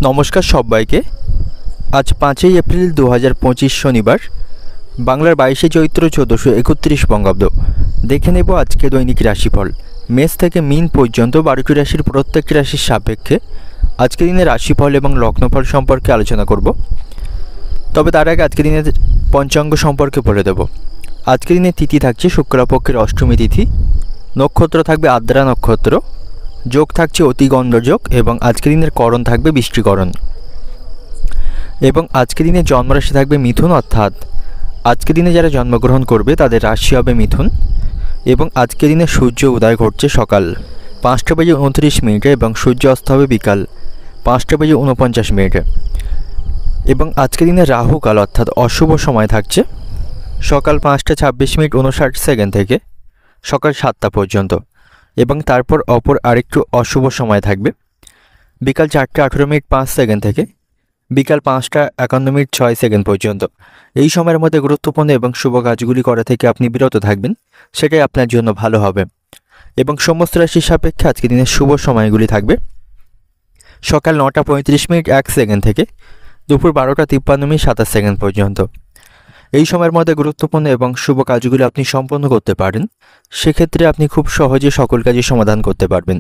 নমস্কার সবাইকে। আজ 5ই এপ্রিল 2025 শনিবার, বাংলার 22শে চৈত্র 1431 বঙ্গাব্দ। দেখে নেব আজকে দৈনিক রাশিফল। মেষ থেকে মীন পর্যন্ত 12টি রাশির প্রত্যেকটি রাশির সাপেক্ষে আজকে দিনের রাশিফল এবং লগ্নফল সম্পর্কে আলোচনা করব। তবে তার আগে আজকে দিনের পঞ্চাঙ্গ সম্পর্কে বলে দেব। আজকে দিনে তিথি থাকছে শুক্লপক্ষের অষ্টমী তিথি, নক্ষত্র থাকবে আদ্রা নক্ষত্র, যোগ থাকছে অতিগণ্ড যোগ এবং আজকের দিনের করণ থাকবে বৃষ্টিকরণ। এবং আজকের দিনে জন্মরাশি থাকবে মিথুন, অর্থাৎ আজকের দিনে যারা জন্মগ্রহণ করবে তাদের রাশি হবে মিথুন। এবং আজকের দিনে সূর্য উদয় ঘটছে সকাল 5টা বেজে 29 এবং সূর্য অস্ত হবে বিকাল 5টা বেজে 49। এবং আজকের দিনে রাহুকাল অর্থাৎ অশুভ সময় থাকছে সকাল 5টা 26:59 থেকে সকাল 7টা পর্যন্ত। এবং তারপর অপর আরেকটু অশুভ সময় থাকবে বিকাল 4টা 18:05 থেকে বিকাল 5টা 51:06 পর্যন্ত। এই সময়ের মধ্যে গুরুত্বপূর্ণ এবং শুভ কাজগুলি করা থেকে আপনি বিরত থাকবেন, সেটাই আপনার জন্য ভালো হবে। এবং সমস্ত রাশির সাপেক্ষে আজকের দিনের শুভ সময়গুলি থাকবে সকাল 9টা 35:01 থেকে দুপুর 12টা 53:27 পর্যন্ত। এই সময়ের মধ্যে গুরুত্বপূর্ণ এবং শুভ কাজগুলি আপনি সম্পন্ন করতে পারেন, সেক্ষেত্রে আপনি খুব সহজে সকল কাজের সমাধান করতে পারবেন।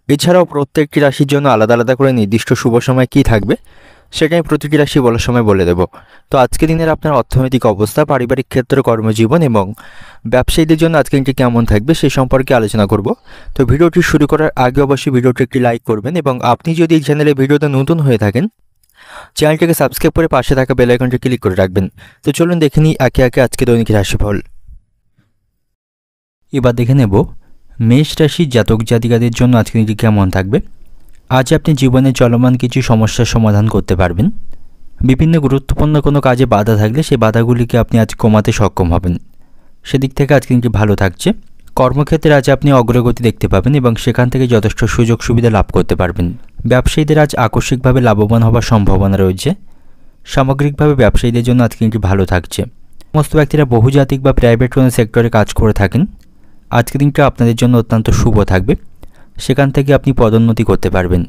এছাড়াও প্রত্যেকটি রাশির জন্য আলাদা আলাদা করে নির্দিষ্ট শুভ সময় কী থাকবে সেটাই প্রতিটি রাশি বলার সময় বলে দেব। তো আজকের দিনের আপনার অর্থনৈতিক অবস্থা, পারিবারিক ক্ষেত্র, কর্মজীবন এবং ব্যবসায়ীদের জন্য আজকে দিনটি কেমন থাকবে সে সম্পর্কে আলোচনা করব। তো ভিডিওটি শুরু করার আগে অবশ্যই ভিডিওটি একটি লাইক করবেন এবং আপনি যদি এই চ্যানেলে ভিডিওতে নতুন হয়ে থাকেন চ্যানেলটিকে সাবস্ক্রাইব করে পাশে থাকা বেল আইকনটি ক্লিক করে রাখবেন। তো চলুন দেখে নিই একে একে আজকে দৈনিক রাশিফল। এবার দেখে নেব মেষ রাশির জাতক জাতিকাদের জন্য আজকে দিনটি কেমন থাকবে। আজ আপনি জীবনে চলমান কিছু সমস্যার সমাধান করতে পারবেন। বিভিন্ন গুরুত্বপূর্ণ কোনো কাজে বাধা থাকলে সেই বাধাগুলিকে আপনি আজ কমাতে সক্ষম হবেন, সেদিক থেকে আজকে দিনটি ভালো থাকছে। কর্মক্ষেত্রে আজ আপনি অগ্রগতি দেখতে পাবেন এবং সেখান থেকে যথেষ্ট সুযোগ সুবিধা লাভ করতে পারবেন। ব্যবসায়ীদের আজ আকস্মিকভাবে লাভবান হওয়ার সম্ভাবনা রয়েছে। সামগ্রিকভাবে ব্যবসায়ীদের জন্য আজকে দিনটি ভালো থাকছে। সমস্ত ব্যক্তিরা বহুজাতিক বা প্রাইভেট কোনো সেক্টরে কাজ করে থাকেন, আজকের দিনটা আপনাদের জন্য অত্যন্ত শুভ থাকবে। সেখান থেকে আপনি পদোন্নতি করতে পারবেন।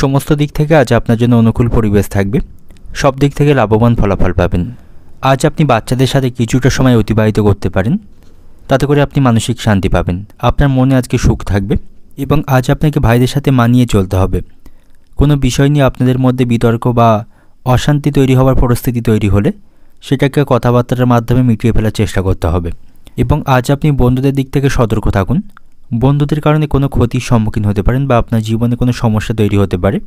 সমস্ত দিক থেকে আজ আপনার জন্য অনুকূল পরিবেশ থাকবে, সব দিক থেকে লাভবান ফলাফল পাবেন। আজ আপনি বাচ্চাদের সাথে কিছুটা সময় অতিবাহিত করতে পারেন, তাতে করে আপনি মানসিক শান্তি পাবেন। আপনার মনে আজকে সুখ থাকবে এবং আজ আপনাকে ভাইদের সাথে মানিয়ে চলতে হবে। কোনো বিষয় নিয়ে আপনাদের মধ্যে বিতর্ক বা অশান্তি তৈরি হওয়ার পরিস্থিতি তৈরি হলে সেটাকে কথাবার্তার মাধ্যমে মিটিয়ে ফেলার চেষ্টা করতে হবে। এবং আজ আপনি বন্ধুদের দিক থেকে সতর্ক থাকুন। বন্ধুদের কারণে কোনো ক্ষতির সম্মুখীন হতে পারেন বা আপনার জীবনে কোনো সমস্যা তৈরি হতে পারে।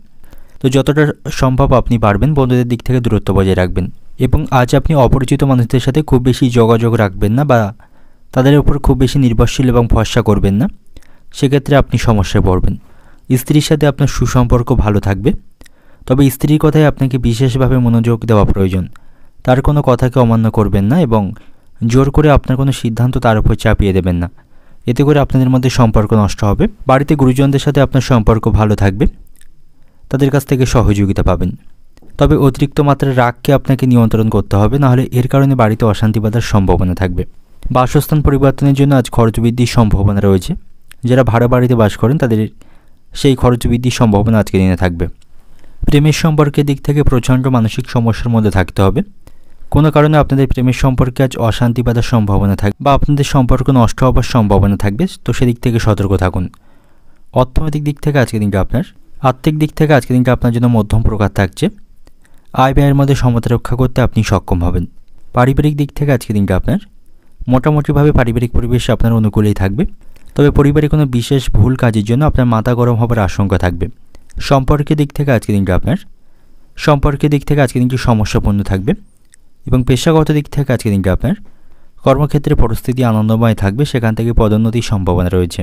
তো যতটা সম্ভব আপনি পারবেন বন্ধুদের দিক থেকে দূরত্ব বজায় রাখবেন। এবং আজ আপনি অপরিচিত মানুষদের সাথে খুব বেশি যোগাযোগ রাখবেন না বা তাদের উপর খুব বেশি নির্ভরশীল এবং ভরসা করবেন না, সেক্ষেত্রে আপনি সমস্যায় পড়বেন। স্ত্রীর সাথে আপনার সুসম্পর্ক ভালো থাকবে, তবে স্ত্রীর কথায় আপনাকে বিশেষভাবে মনোযোগ দেওয়া প্রয়োজন। তার কোনো কথাকে অমান্য করবেন না এবং জোর করে আপনার কোনো সিদ্ধান্ত তার উপর চাপিয়ে দেবেন না, এতে করে আপনাদের মধ্যে সম্পর্ক নষ্ট হবে। বাড়িতে গুরুজনদের সাথে আপনার সম্পর্ক ভালো থাকবে, তাদের কাছ থেকে সহযোগিতা পাবেন। তবে অতিরিক্ত মাত্রার রাগকে আপনাকে নিয়ন্ত্রণ করতে হবে, নাহলে এর কারণে বাড়িতে অশান্তি বাঁধার সম্ভাবনা থাকবে। বাসস্থান পরিবর্তনের জন্য আজ খরচ বৃদ্ধির সম্ভাবনা রয়েছে। যারা ভাড়া বাড়িতে বাস করেন তাদের সেই খরচ বৃদ্ধির সম্ভাবনা আজকের দিনে থাকবে। প্রেমের সম্পর্কের দিক থেকে প্রচণ্ড মানসিক সমস্যার মধ্যে থাকতে হবে। কোনো কারণে আপনাদের প্রেমের সম্পর্কে আজ অশান্তি বাঁধার সম্ভাবনা থাকবে বা আপনাদের সম্পর্ক নষ্ট হওয়ার সম্ভাবনা থাকবে, তো সেদিক থেকে সতর্ক থাকুন। অর্থনৈতিক দিক থেকে আজকের দিনটা আর্থিক দিক থেকে আজকের দিনটা আপনার জন্য মধ্যম প্রকার থাকছে। আয় ব্যয়ের মধ্যে সমতা রক্ষা করতে আপনি সক্ষম হবেন। পারিবারিক দিক থেকে আজকের দিনটা আপনার মোটামুটিভাবে পারিবারিক পরিবেশ আপনার অনুকূলেই থাকবে, তবে পরিবারে কোনো বিশেষ ভুল কাজের জন্য আপনার মাথা গরম হবার আশঙ্কা থাকবে। সম্পর্কের দিক থেকে আজকের দিনটা আজকের দিনটি সমস্যাপূর্ণ থাকবে। এবং পেশাগত দিক থেকে আজকের দিনটা আপনার কর্মক্ষেত্রে পরিস্থিতি আনন্দময় থাকবে, সেখান থেকে পদোন্নতির সম্ভাবনা রয়েছে।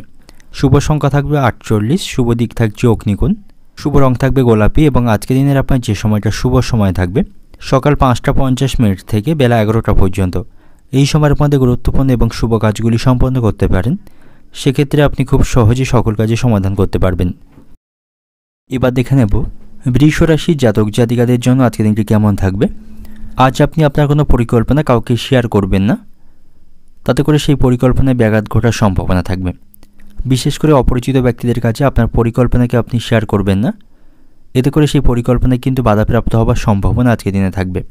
শুভ সংখ্যা থাকবে 48, শুভ দিক থাকছে অগ্নিকোণ, শুভ রং থাকবে গোলাপি। এবং আজকের দিনের আপনার যে সময়টা শুভ সময় থাকবে সকাল 5টা 50 থেকে বেলা 11টা পর্যন্ত। এই সময়ের মধ্যে গুরুত্বপূর্ণ এবং শুভ কাজগুলি সম্পন্ন করতে পারেন, সেক্ষেত্রে আপনি খুব সহজে সকল কাজে সমাধান করতে পারবেন। এবার দেখে নেব বৃষ রাশির জাতক জাতিকাদের জন্য আজকের দিনটি কেমন থাকবে। আজ আপনি আপনার কোনো পরিকল্পনা কাউকে শেয়ার করবেন না, তাতে করে সেই পরিকল্পনায় ব্যাঘাত ঘটার সম্ভাবনা থাকবে। বিশেষ করে অপরিচিত ব্যক্তিদের কাছে আপনার পরিকল্পনাকে আপনি শেয়ার করবেন না, এতে করে সেই পরিকল্পনায় কিন্তু বাধাপ্রাপ্ত হওয়ার সম্ভাবনা আজকের দিনে থাকবে।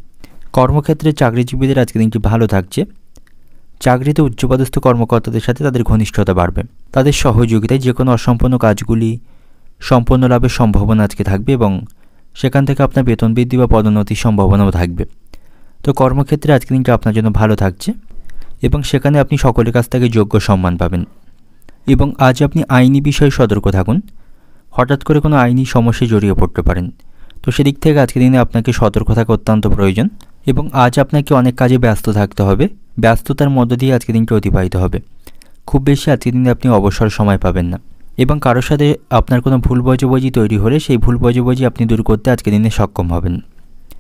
কর্মক্ষেত্রে চাকরিজীবীদের আজকের দিনটি ভালো থাকছে। চাকরিতে উচ্চপদস্থ কর্মকর্তাদের সাথে তাদের ঘনিষ্ঠতা বাড়বে। তাদের সহযোগিতায় যে কোনো অসম্পূর্ণ কাজগুলি সম্পূর্ণ লাভের সম্ভাবনা আজকে থাকবে এবং সেখান থেকে আপনার বেতন বৃদ্ধি বা পদোন্নতির সম্ভাবনাও থাকবে। তো কর্মক্ষেত্রে আজকের দিনটা আপনার জন্য ভালো থাকছে এবং সেখানে আপনি সকলের কাছ থেকে যোগ্য সম্মান পাবেন। এবং আজ আপনি আইনি বিষয়ে সতর্ক থাকুন। হঠাৎ করে কোনো আইনি সমস্যায় জড়িয়ে পড়তে পারেন। তো সেদিক থেকে আজকের দিনে আপনাকে সতর্ক থাকা অত্যন্ত প্রয়োজন এবং আজ আপনাকে অনেক কাজে ব্যস্ত থাকতে হবে। ব্যস্ততার মধ্য দিয়ে আজকের দিনটি অতিবাহিত হবে। খুব বেশি আজকের দিনে আপনি অবসর সময় পাবেন না এবং কারোর সাথে আপনার কোনো ভুল বোঝাবুঝি তৈরি হলে সেই ভুল বোঝাবুঝি আপনি দূর করতে আজকের দিনে সক্ষম হবেন।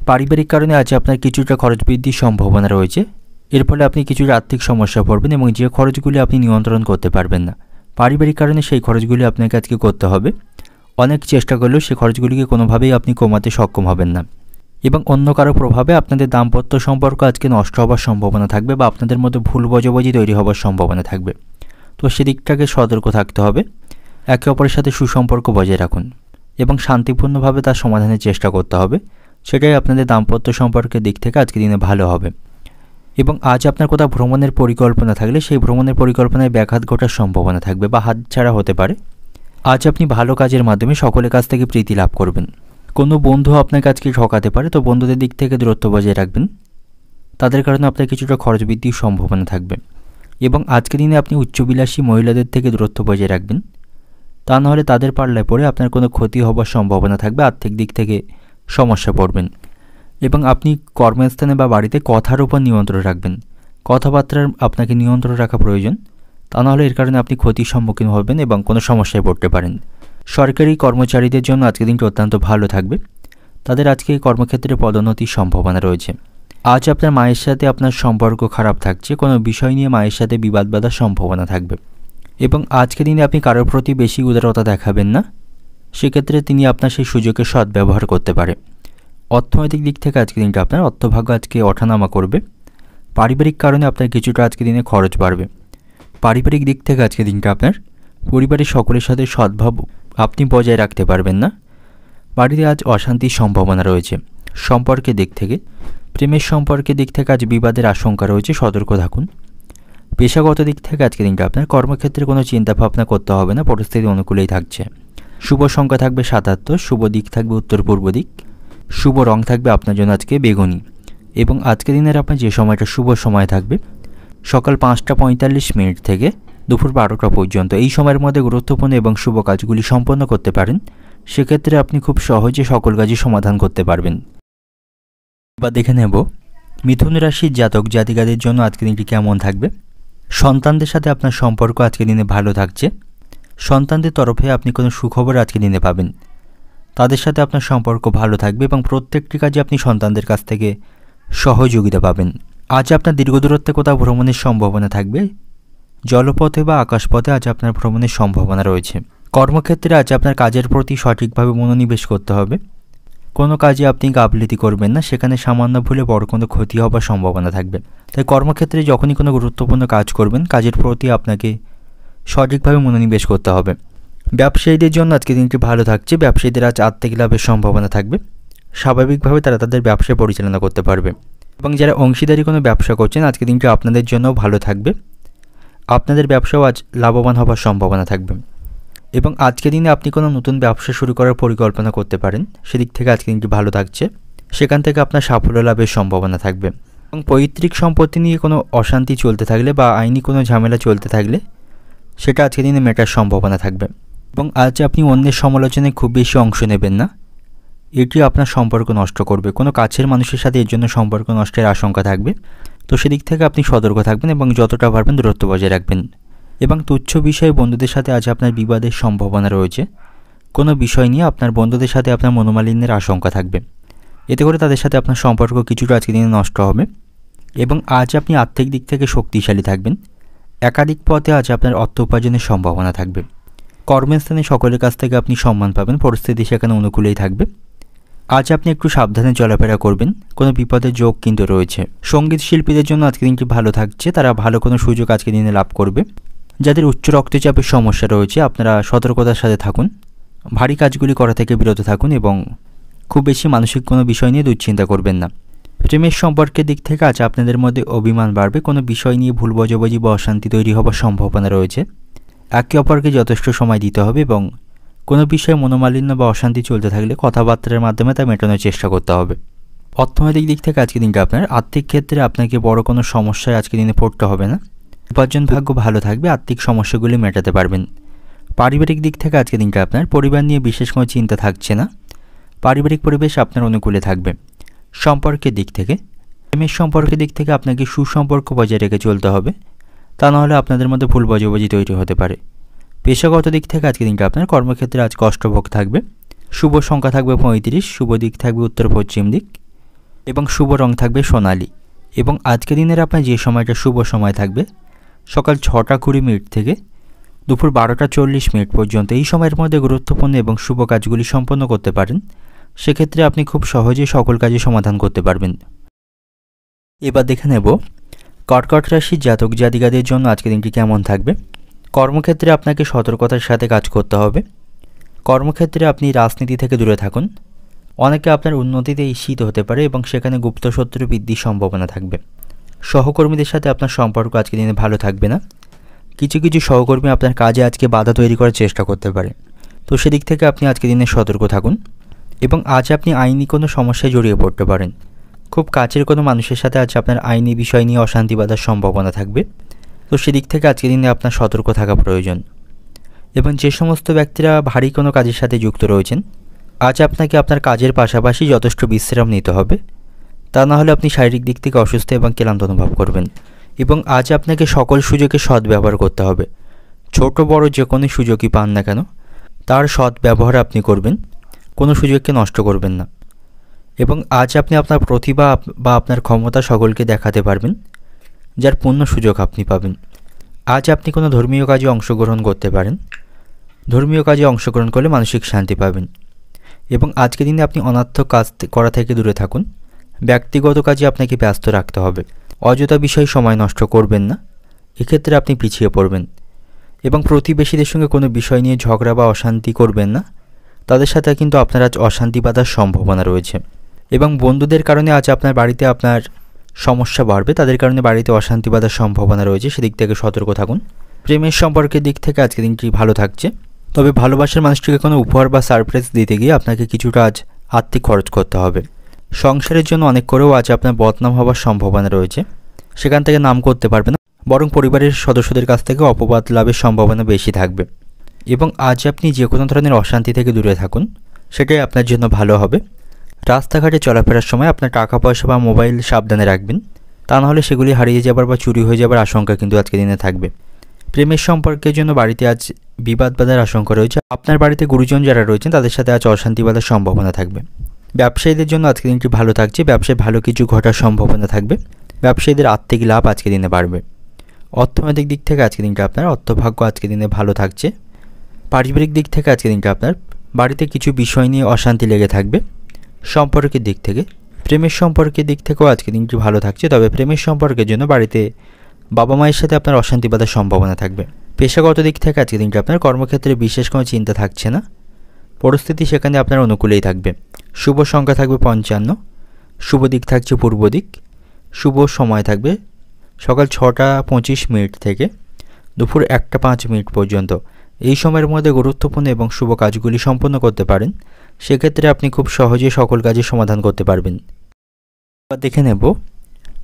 পারিবারিক কারণে আজ আপনার কিছুটা খরচ বৃদ্ধির সম্ভাবনা রয়েছে। এর ফলে আপনি কিছুটা আর্থিক সমস্যা পড়বেন এবং যে খরচগুলি আপনি নিয়ন্ত্রণ করতে পারবেন না, পারিবারিক কারণে সেই খরচগুলি আপনাকে আজকে করতে হবে। অনেক চেষ্টা করলেও সেই খরচগুলিকে কোনোভাবেই আপনি কমাতে সক্ষম হবেন না এবং অন্য কারো প্রভাবে আপনাদের দাম্পত্য সম্পর্ক আজকে নষ্ট হওয়ার সম্ভাবনা থাকবে বা আপনাদের মধ্যে ভুল বোঝাবুঝি তৈরি হওয়ার সম্ভাবনা থাকবে। তো সেদিকটাকে সতর্ক থাকতে হবে। একে অপরের সাথে সুসম্পর্ক বজায় রাখুন এবং শান্তিপূর্ণভাবে তার সমাধানের চেষ্টা করতে হবে। সেটাই আপনাদের দাম্পত্য সম্পর্কের দিক থেকে আজকের দিনে ভালো হবে। এবং আজ আপনার কোথাও ভ্রমণের পরিকল্পনা থাকলে সেই ভ্রমণের পরিকল্পনায় ব্যাঘাত ঘটার সম্ভাবনা থাকবে বা হাতছাড়া হতে পারে। আজ আপনি ভালো কাজের মাধ্যমে সকলের কাছ থেকে প্রীতি লাভ করবেন। কোনো বন্ধু আপনাকে আজকে ঠকাতে পারে, তো বন্ধুদের দিক থেকে দূরত্ব বজায় রাখবেন। তাদের কারণে আপনার কিছুটা খরচ বৃদ্ধির সম্ভাবনা থাকবে এবং আজকের দিনে আপনি উচ্চবিলাসী মহিলাদের থেকে দূরত্ব বজায় রাখবেন। তা নাহলে তাদের পাল্লায় পড়ে আপনার কোনো ক্ষতি হবার সম্ভাবনা থাকবে, আর্থিক দিক থেকে সমস্যা পড়বেন। এবং আপনি কর্মস্থানে বা বাড়িতে কথার উপর নিয়ন্ত্রণ রাখবেন। কথাবার্তার আপনাকে নিয়ন্ত্রণ রাখা প্রয়োজন, তা নাহলে এর কারণে আপনি ক্ষতির সম্মুখীন হবেন এবং কোনো সমস্যায় পড়তে পারেন। সরকারি কর্মচারীদের জন্য আজকের দিনটি অত্যন্ত ভালো থাকবে। তাদের আজকে কর্মক্ষেত্রে পদোন্নতির সম্ভাবনা রয়েছে। আজ আপনার মায়ের সাথে আপনার সম্পর্ক খারাপ থাকছে, কোনো বিষয় নিয়ে মায়ের সাথে বিবাদ বাঁধার সম্ভাবনা থাকবে এবং আজকের দিনে আপনি কারোর প্রতি বেশি উদারতা দেখাবেন না। সেক্ষেত্রে তিনি আপনার সেই সুযোগের সদ্ব্যবহার করতে পারে। অর্থনৈতিক দিক থেকে আজকের দিনটা আপনার অর্থভাগ্য আজকে ওঠানামা করবে। পারিবারিক কারণে আপনার কিছুটা আজকের দিনে খরচ বাড়বে। পারিবারিক দিক থেকে আজকের দিনটা আপনার পরিবারের সকলের সাথে সদ্ভাব আপনি বজায় রাখতে পারবেন না। বাড়িতে আজ অশান্তির সম্ভাবনা রয়েছে। সম্পর্কের দিক থেকে, প্রেমের সম্পর্কের দিক থেকে আজ বিবাদের আশঙ্কা রয়েছে, সতর্ক থাকুন। পেশাগত দিক থেকে আজকের দিনটা আপনার কর্মক্ষেত্রে কোনো চিন্তাভাবনা করতে হবে না, পরিস্থিতি অনুকূলেই থাকছে। শুভ সংখ্যা থাকবে ৭৭, শুভ দিক থাকবে উত্তর পূর্ব দিক, শুভ রং থাকবে আপনার জন্য আজকে বেগুনি এবং আজকের দিনের আপনার যে সময়টা শুভ সময় থাকবে সকাল ৫টা ৪৫ মিনিট থেকে দুপুর ১২টা পর্যন্ত। এই সময়ের মধ্যে গুরুত্বপূর্ণ এবং শুভ কাজগুলি সম্পন্ন করতে পারেন। সেক্ষেত্রে আপনি খুব সহজে সকল কাজই সমাধান করতে পারবেন। এবার দেখে নেব মিথুন রাশির জাতক জাতিকাদের জন্য আজকের দিনটি কেমন থাকবে। সন্তানদের সাথে আপনার সম্পর্ক আজকের দিনে ভালো থাকছে। সন্তানদের তরফে আপনি কোনো সুখবর আজকের দিনে পাবেন। তাদের সাথে আপনার সম্পর্ক ভালো থাকবে এবং প্রত্যেকটি কাজে আপনি সন্তানদের কাছ থেকে সহযোগিতা পাবেন। আজ আপনার দীর্ঘ দূরত্বে কোথাও ভ্রমণের সম্ভাবনা থাকবে। জলপথে বা আকাশপথে আজ আপনার ভ্রমণের সম্ভাবনা রয়েছে। কর্মক্ষেত্রে আজ আপনার কাজের প্রতি সঠিকভাবে মনোনিবেশ করতে হবে। কোনো কাজে আপনি গাফিলতি করবেন না, সেখানে সামান্য ভুলে বড় কোনো ক্ষতি হবার সম্ভাবনা থাকবে। তাই কর্মক্ষেত্রে যখনই কোনো গুরুত্বপূর্ণ কাজ করবেন, কাজের প্রতি আপনাকে সঠিকভাবে মনোনিবেশ করতে হবে। ব্যবসায়ীদের জন্য আজকে দিনটি ভালো থাকছে। ব্যবসায়ীদের আজ আর্থিক লাভের সম্ভাবনা থাকবে। স্বাভাবিকভাবে তারা তাদের ব্যবসা পরিচালনা করতে পারবে এবং যারা অংশীদারি কোনো ব্যবসা করছেন আজকে দিনটি আপনাদের জন্যও ভালো থাকবে। আপনাদের ব্যবসাও আজ লাভবান হওয়ার সম্ভাবনা থাকবে এবং আজকে দিনে আপনি কোনো নতুন ব্যবসা শুরু করার পরিকল্পনা করতে পারেন। সেদিক থেকে আজকে দিনটি ভালো থাকছে। সেখান থেকে আপনার সাফল্য লাভের সম্ভাবনা থাকবে এবং পৈতৃক সম্পত্তি নিয়ে কোনো অশান্তি চলতে থাকলে বা আইনি কোনো ঝামেলা চলতে থাকলে সেটা আজকে দিনে মেটার সম্ভাবনা থাকবে এবং আজ আপনি অন্যের সমালোচনায় খুব বেশি অংশ নেবেন না। এটি আপনার সম্পর্ক নষ্ট করবে। কোনো কাছের মানুষের সাথে এর জন্য সম্পর্ক নষ্টের আশঙ্কা থাকবে। তো সেদিক থেকে আপনি সতর্ক থাকবেন এবং যতটা পারবেন দূরত্ব বজায় রাখবেন এবং তুচ্ছ বিষয়ে বন্ধুদের সাথে আজ আপনার বিবাদের সম্ভাবনা রয়েছে। কোনো বিষয় নিয়ে আপনার বন্ধুদের সাথে আপনার মনোমালিন্যের আশঙ্কা থাকবে। এতে করে তাদের সাথে আপনার সম্পর্ক কিছুটা আজকে দিনে নষ্ট হবে এবং আজ আপনি আর্থিক দিক থেকে শক্তিশালী থাকবেন। একাধিক পথে আজ আপনার অর্থ উপার্জনের সম্ভাবনা থাকবে। কর্মস্থানে সকলের কাছ থেকে আপনি সম্মান পাবেন। পরিস্থিতি সেখানে অনুকূলেই থাকবে। আজ আপনি একটু সাবধানে চলাফেরা করবেন। কোনো বিপদের যোগ কিন্তু রয়েছে। সঙ্গীত শিল্পীদের জন্য আজকে দিনটি ভালো থাকছে। তারা ভালো কোনো সুযোগ আজকে দিনে লাভ করবে। যাদের উচ্চ রক্তচাপের সমস্যা রয়েছে আপনারা সতর্কতার সাথে থাকুন। ভারী কাজগুলি করা থেকে বিরত থাকুন এবং খুব বেশি মানসিক কোনো বিষয় নিয়ে দুশ্চিন্তা করবেন না। প্রেমের সম্পর্কের দিক থেকে আজ আপনাদের মধ্যে অভিমান বাড়বে, কোনো বিষয় নিয়ে ভুল বোঝাবুঝি বা অশান্তি তৈরি হওয়ার সম্ভাবনা রয়েছে। একে অপরকে যথেষ্ট সময় দিতে হবে এবং কোনো বিষয়ে মনোমালিন্য বা অশান্তি চলতে থাকলে কথাবার্তার মাধ্যমে তা মেটানোর চেষ্টা করতে হবে। অর্থনৈতিক দিক থেকে আজকের দিনটা আপনার আর্থিক ক্ষেত্রে আপনাকে বড় কোনো সমস্যায় আজকের দিনে পড়তে হবে না। উপার্জন ভাগ্য ভালো থাকবে, আর্থিক সমস্যাগুলি মেটাতে পারবেন। পারিবারিক দিক থেকে আজকের দিনটা আপনার পরিবার নিয়ে বিশেষ কোনো চিন্তা থাকছে না, পারিবারিক পরিবেশ আপনার অনুকূলে থাকবে। সম্পর্কের দিক থেকে প্রেমের সম্পর্কের দিক থেকে আপনাকে সুসম্পর্ক বজায় রেখে চলতে হবে, তা নাহলে আপনাদের মধ্যে ভুল বোঝাবুঝি তৈরি হতে পারে। পেশাগত দিক থেকে আজকের দিনটা আপনার কর্মক্ষেত্রে আজ কষ্টভোগ থাকবে। শুভ সংখ্যা থাকবে 35, শুভ দিক থাকবে উত্তর পশ্চিম দিক এবং শুভ রং থাকবে সোনালি। এবং আজকের দিনের আপনার যে সময়টা শুভ সময় থাকবে সকাল 6:20 থেকে দুপুর 12:40 পর্যন্ত, এই সময়ের মধ্যে গুরুত্বপূর্ণ এবং শুভ কাজগুলি সম্পন্ন করতে পারেন। সেক্ষেত্রে আপনি খুব সহজেই সকল কাজে সমাধান করতে পারবেন। এবার দেখে নেব কর্কট রাশির জাতক জাতিকাদের জন্য আজকের দিনটি কেমন থাকবে। কর্মক্ষেত্রে আপনাকে সতর্কতার সাথে কাজ করতে হবে। কর্মক্ষেত্রে আপনি রাজনীতি থেকে দূরে থাকুন। অনেকে আপনার উন্নতিতে ঈর্ষিত হতে পারে এবং সেখানে গুপ্ত শত্রু বৃদ্ধির সম্ভাবনা থাকবে। সহকর্মীদের সাথে আপনার সম্পর্ক আজকের দিনে ভালো থাকবে না। কিছু কিছু সহকর্মী আপনার কাজে আজকে বাধা তৈরি করার চেষ্টা করতে পারে, তো সেদিক থেকে আপনি আজকের দিনে সতর্ক থাকুন। এবং আজ আপনি আইনি কোনো সমস্যায় জড়িয়ে পড়তে পারেন। খুব কাছের কোনো মানুষের সাথে আজ আপনার আইনি বিষয় নিয়ে অশান্তি বাঁধার সম্ভাবনা থাকবে, তো সেদিক থেকে আজকের দিনে আপনার সতর্ক থাকা প্রয়োজন। এবং যে সমস্ত ব্যক্তিরা ভারী কোনো কাজের সাথে যুক্ত রয়েছেন, আজ আপনাকে আপনার কাজের পাশাপাশি যথেষ্ট বিশ্রাম নিতে হবে, তা না হলে আপনি শারীরিক দিক থেকে অসুস্থ এবং ক্লান্ত অনুভব করবেন। এবং আজ আপনাকে সকল সুযোগের সদ্ব্যবহার করতে হবে। ছোট বড় যে কোনো সুযোগই পান না কেন তার সদ্ব্যবহার আপনি করবেন, কোনো সুযোগকে নষ্ট করবেন না। এবং আজ আপনি আপনার প্রতিভা বা আপনার ক্ষমতা সকলকে দেখাতে পারবেন, যার পূর্ণ সুযোগ আপনি পাবেন। আজ আপনি কোনো ধর্মীয় কাজে অংশগ্রহণ করতে পারেন। ধর্মীয় কাজে অংশগ্রহণ করলে মানসিক শান্তি পাবেন। এবং আজকের দিনে আপনি অনর্থক কাজ করা থেকে দূরে থাকুন। ব্যক্তিগত কাজে আপনাকে ব্যস্ত রাখতে হবে। অযথা বিষয়ে সময় নষ্ট করবেন না, এক্ষেত্রে আপনি পিছিয়ে পড়বেন। এবং প্রতিবেশীদের সঙ্গে কোনো বিষয় নিয়ে ঝগড়া বা অশান্তি করবেন না, তাদের সাথে কিন্তু আপনার আজ অশান্তি বাঁধার সম্ভাবনা রয়েছে। এবং বন্ধুদের কারণে আজ আপনার বাড়িতে আপনার সমস্যা বাড়বে, তাদের কারণে বাড়িতে অশান্তি বাঁধার সম্ভাবনা রয়েছে, সেদিক থেকে সতর্ক থাকুন। প্রেমের সম্পর্কের দিক থেকে আজকের দিনটি ভালো থাকছে, তবে ভালোবাসার মানুষটিকে কোনো উপহার বা সারপ্রাইজ দিতে গিয়ে আপনাকে কিছুটা আজ আর্থিক খরচ করতে হবে। সংসারের জন্য অনেক করেও আজ আপনার বদনাম হওয়ার সম্ভাবনা রয়েছে, সেখান থেকে নাম করতে পারবে না, বরং পরিবারের সদস্যদের কাছ থেকে অপবাদ লাভের সম্ভাবনা বেশি থাকবে। এবং আজ আপনি যে কোনো ধরনের অশান্তি থেকে দূরে থাকুন, সেটাই আপনার জন্য ভালো হবে। রাস্তাঘাটে চলাফেরার সময় আপনার টাকা পয়সা বা মোবাইল সাবধানে রাখবেন, তা নাহলে সেগুলি হারিয়ে যাবার বা চুরি হয়ে যাবার আশঙ্কা কিন্তু আজকের দিনে থাকবে। প্রেমের সম্পর্কের জন্য বাড়িতে আজ বিবাদ বাঁধার আশঙ্কা রয়েছে। আপনার বাড়িতে গুরুজন যারা রয়েছেন তাদের সাথে আজ অশান্তি বাঁধার সম্ভাবনা থাকবে। ব্যবসায়ীদের জন্য আজকের দিনটি ভালো থাকছে, ব্যবসায় ভালো কিছু ঘটার সম্ভাবনা থাকবে। ব্যবসায়ীদের আর্থিক লাভ আজকের দিনে বাড়বে। অর্থনৈতিক দিক থেকে আজকের দিনটা আপনার অর্থভাগ্য আজকের দিনে ভালো থাকছে। পারিবারিক দিক থেকে আজকের দিনটা আপনার বাড়িতে কিছু বিষয় নিয়ে অশান্তি লেগে থাকবে। সম্পর্কের দিক থেকে প্রেমের সম্পর্কের দিক থেকেও আজকের দিনটি ভালো থাকছে, তবে প্রেমের সম্পর্কের জন্য বাড়িতে বাবা মায়ের সাথে আপনার অশান্তি বাঁধার সম্ভাবনা থাকবে। পেশাগত দিক থেকে আজকের দিনটা আপনার কর্মক্ষেত্রে বিশেষ কোনো চিন্তা থাকছে না, পরিস্থিতি সেখানে আপনার অনুকূলেই থাকবে। শুভ সংখ্যা থাকবে 55, শুভ দিক থাকছে পূর্ব দিক, শুভ সময় থাকবে সকাল 6:25 থেকে দুপুর 1:05 পর্যন্ত। এই সময়ের মধ্যে গুরুত্বপূর্ণ এবং শুভ কাজগুলি সম্পন্ন করতে পারেন, সেক্ষেত্রে আপনি খুব সহজেই সকল কাজের সমাধান করতে পারবেন। এবার দেখে নেব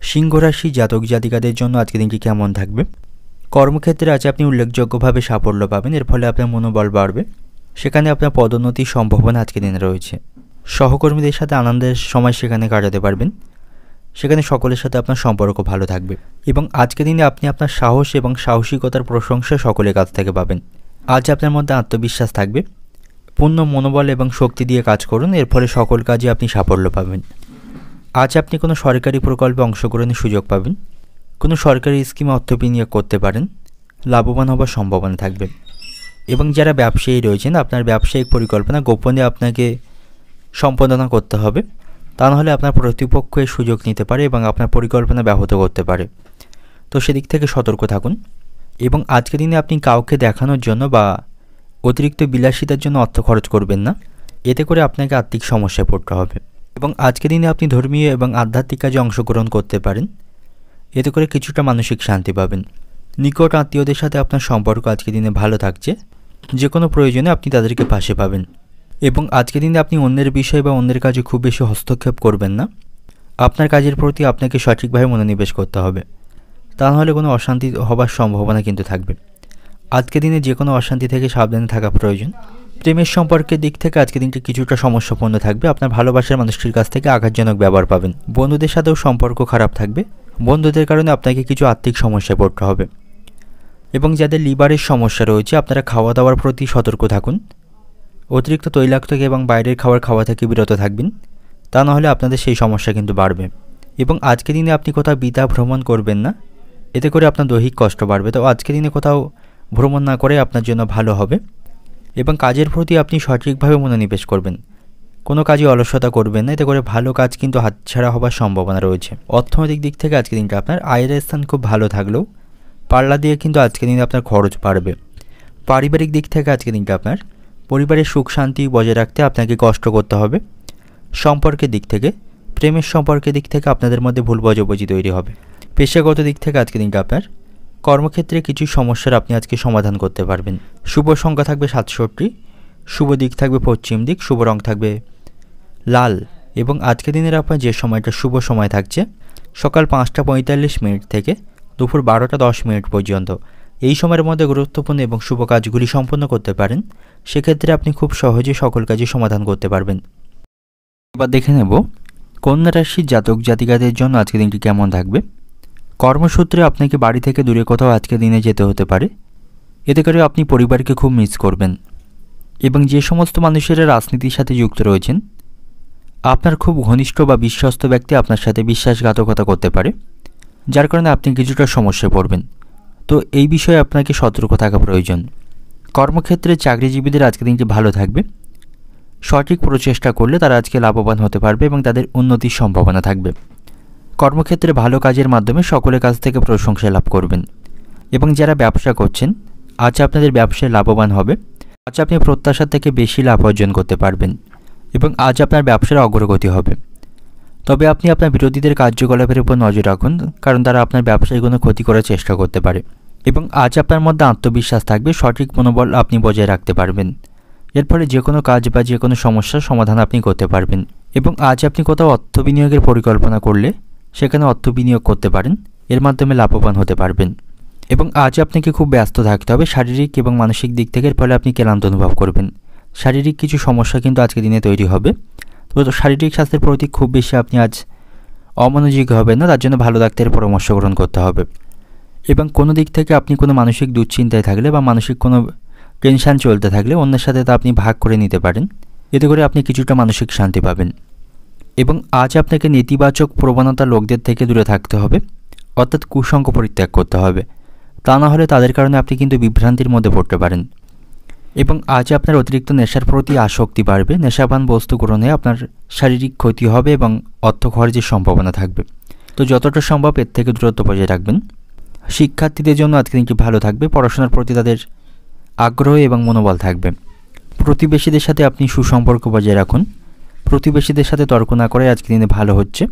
সিংহ রাশি জাতক জাতিকাদের জন্য আজকের দিনটি কেমন থাকবে। কর্মক্ষেত্রে আজ আপনি উল্লেখযোগ্যভাবে সাফল্য পাবেন, এর ফলে আপনার মনোবল বাড়বে। সেখানে আপনার পদোন্নতির সম্ভাবনা আজকের দিনে রয়েছে। সহকর্মীদের সাথে আনন্দের সময় সেখানে কাটাতে পারবেন, সেখানে সকলের সাথে আপনার সম্পর্ক ভালো থাকবে। এবং আজকের দিনে আপনি আপনার সাহস এবং সাহসিকতার প্রশংসা সকলের কাছ থেকে পাবেন। আজ আপনার মধ্যে আত্মবিশ্বাস থাকবে। পূর্ণ মনোবল এবং শক্তি দিয়ে কাজ করুন, এর ফলে সকল কাজে আপনি সাফল্য পাবেন। আজ আপনি কোনো সরকারি প্রকল্পে অংশগ্রহণের সুযোগ পাবেন। কোনো সরকারি স্কিমে অর্থ বিনিয়োগ করতে পারেন, লাভবান হবার সম্ভাবনা থাকবে। এবং যারা ব্যবসায়ী রয়েছেন, আপনার ব্যবসায়িক পরিকল্পনা গোপনে আপনাকে সম্পাদনা করতে হবে, তা নাহলে আপনার প্রতিপক্ষ এই সুযোগ নিতে পারে এবং আপনার পরিকল্পনা ব্যাহত করতে পারে, তো সেদিক থেকে সতর্ক থাকুন। এবং আজকের দিনে আপনি কাউকে দেখানোর জন্য বা অতিরিক্ত বিলাসিতার জন্য অর্থ খরচ করবেন না, এতে করে আপনাকে আর্থিক সমস্যায় পড়তে হবে। এবং আজকের দিনে আপনি ধর্মীয় এবং আধ্যাত্মিক কাজে অংশগ্রহণ করতে পারেন, এতে করে কিছুটা মানসিক শান্তি পাবেন। নিকট আত্মীয়দের সাথে আপনার সম্পর্ক আজকের দিনে ভালো থাকছে, যে কোনো প্রয়োজনে আপনি তাদেরকে পাশে পাবেন। এবং আজকের দিনে আপনি অন্যের বিষয় বা অন্যের কাজে খুব বেশি হস্তক্ষেপ করবেন না, আপনার কাজের প্রতি আপনাকে সঠিকভাবে মনোনিবেশ করতে হবে, তা নাহলে কোনো অশান্তি হবার সম্ভাবনা কিন্তু থাকবে। আজকের দিনে যে কোনো অশান্তি থেকে সাবধানে থাকা প্রয়োজন। প্রেমের সম্পর্কের দিক থেকে আজকের দিনটি কিছুটা সমস্যাপূর্ণ থাকবে, আপনার ভালোবাসার মানুষটির কাছ থেকে আঘাতজনক ব্যবহার পাবেন। বন্ধুদের সাথেও সম্পর্ক খারাপ থাকবে, বন্ধুদের কারণে আপনাকে কিছু আর্থিক সমস্যায় পড়তে হবে। এবং যাদের লিভারের সমস্যা রয়েছে, আপনারা খাওয়া দাওয়ার প্রতি সতর্ক থাকুন, অতিরিক্ত তৈলাক্ত এবং বাইরের খাওয়া থেকে বিরত থাকবেন, তা নাহলে আপনাদের সেই সমস্যা কিন্তু বাড়বে। এবং আজকের দিনে আপনি কোথাও বৃথা ভ্রমণ করবেন না, এতে করে আপনার দৈহিক কষ্ট বাড়বে। তো আজকের দিনে কোথাও ভ্রমণ না করে আপনার জন্য ভালো হবে। এবং কাজের প্রতি আপনি সঠিকভাবে মনোনিবেশ করবেন, কোনো কাজে অলসতা করবেন না, এতে করে ভালো কাজ কিন্তু হাতছাড়া হবার সম্ভাবনা রয়েছে। অর্থনৈতিক দিক থেকে আজকের দিনটা আপনার আয়ের স্থান খুব ভালো থাকলেও পাল্লা দিয়ে কিন্তু আজকের দিনে আপনার খরচ বাড়বে। পারিবারিক দিক থেকে আজকের দিনটা আপনার পরিবারের সুখ শান্তি বজায় রাখতে আপনাকে কষ্ট করতে হবে। সম্পর্কের দিক থেকে, প্রেমের সম্পর্কের দিক থেকে আপনাদের মধ্যে ভুল বোঝাবুঝি তৈরি হবে। পেশাগত দিক থেকে আজকের দিনটা আপনার কর্মক্ষেত্রে কিছু সমস্যার আপনি আজকে সমাধান করতে পারবেন। শুভ সংখ্যা থাকবে 67, শুভ দিক থাকবে পশ্চিম দিক, শুভ রং থাকবে লাল। এবং আজকের দিনের আপনার যে সময়টা শুভ সময় থাকছে সকাল 5টা 45 মিনিট থেকে দুপুর 12টা 10 মিনিট পর্যন্ত। এই সময়ের মধ্যে গুরুত্বপূর্ণ এবং শুভ কাজগুলি সম্পন্ন করতে পারেন, সেক্ষেত্রে আপনি খুব সহজে সকল কাজই সমাধান করতে পারবেন। এবার দেখে নেব কন্যা রাশির জাতক জাতিকাদের জন্য আজকের দিনটি কেমন থাকবে। কর্মসূত্রে আপনাকে বাড়ি থেকে দূরে কোথাও আজকের দিনে যেতে হতে পারে, এতে করে আপনি পরিবারকে খুব মিস করবেন। এবং যে সমস্ত মানুষেরা রাজনীতির সাথে যুক্ত রয়েছেন, আপনার খুব ঘনিষ্ঠ বা বিশ্বস্ত ব্যক্তি আপনার সাথে বিশ্বাসঘাতকতা করতে পারে, যার কারণে আপনি কিছুটা সমস্যায় পড়বেন। তো এই বিষয়ে আপনাকে সতর্ক থাকা প্রয়োজন। কর্মক্ষেত্রে চাকরিজীবীদের আজকের দিনটি ভালো থাকবে, সঠিক প্রচেষ্টা করলে তারা আজকে লাভবান হতে পারবে এবং তাদের উন্নতির সম্ভাবনা থাকবে। কর্মক্ষেত্রে ভালো কাজের মাধ্যমে সকলের কাছ থেকে প্রশংসা লাভ করবেন। এবং যারা ব্যবসা করছেন, আজ আপনাদের ব্যবসায় লাভবান হবে, আজ আপনি প্রত্যাশা থেকে বেশি লাভ অর্জন করতে পারবেন এবং আজ আপনার ব্যবসার অগ্রগতি হবে। তবে আপনি আপনার বিরোধীদের কার্যকলাপের উপর নজর রাখুন, কারণ তারা আপনার ব্যবসায় কোনো ক্ষতি করার চেষ্টা করতে পারে। এবং আজ আপনার মধ্যে আত্মবিশ্বাস থাকবে, সঠিক মনোবল আপনি বজায় রাখতে পারবেন, এর ফলে যে কোনো কাজ বা যে কোনো সমস্যার সমাধান আপনি করতে পারবেন। এবং আজ আপনি কোথাও অর্থ বিনিয়োগের পরিকল্পনা করলে সেখানে অর্থ বিনিয়োগ করতে পারেন, এর মাধ্যমে লাভবান হতে পারবেন। এবং আজ আপনাকে খুব ব্যস্ত থাকতে হবে শারীরিক এবং মানসিক দিক থেকে, এর ফলে আপনি ক্লান্ত অনুভব করবেন। শারীরিক কিছু সমস্যা কিন্তু আজকের দিনে তৈরি হবে, তো শারীরিক স্বাস্থ্যের প্রতি খুব বেশি আপনি আজ অমনোযোগী হবেন না, তার জন্য ভালো ডাক্তারের পরামর্শ গ্রহণ করতে হবে। এবং কোনো দিক থেকে আপনি কোনো মানসিক দুশ্চিন্তায় থাকলে বা মানসিক কোনো টেনশান চলতে থাকলে অন্যের সাথে তা আপনি ভাগ করে নিতে পারেন, এতে করে আপনি কিছুটা মানসিক শান্তি পাবেন। এবং আজ আপনাকে নেতিবাচক প্রবণতা লোকদের থেকে দূরে থাকতে হবে, অর্থাৎ কুসঙ্গ পরিত্যাগ করতে হবে, তা না হলে তাদের কারণে আপনি কিন্তু বিভ্রান্তির মধ্যে পড়তে পারেন। এবং আজ আপনার অতিরিক্ত নেশার প্রতি আসক্তি বাড়বে, নেশাপান বস্তু গ্রহণে আপনার শারীরিক ক্ষতি হবে এবং অর্থ খরচের সম্ভাবনা থাকবে। তো যতটা সম্ভব এর থেকে দূরত্ব বজায় রাখবেন। শিক্ষার্থীদের জন্য আজকে দিনটি ভালো থাকবে, পড়াশোনার প্রতি তাদের আগ্রহ এবং মনোবল থাকবে। প্রতিবেশীদের সাথে আপনি সুসম্পর্ক বজায় রাখুন, প্রতিবেশীদের সাথে তর্ক না করে আজকে দিনে ভালো হচ্ছে।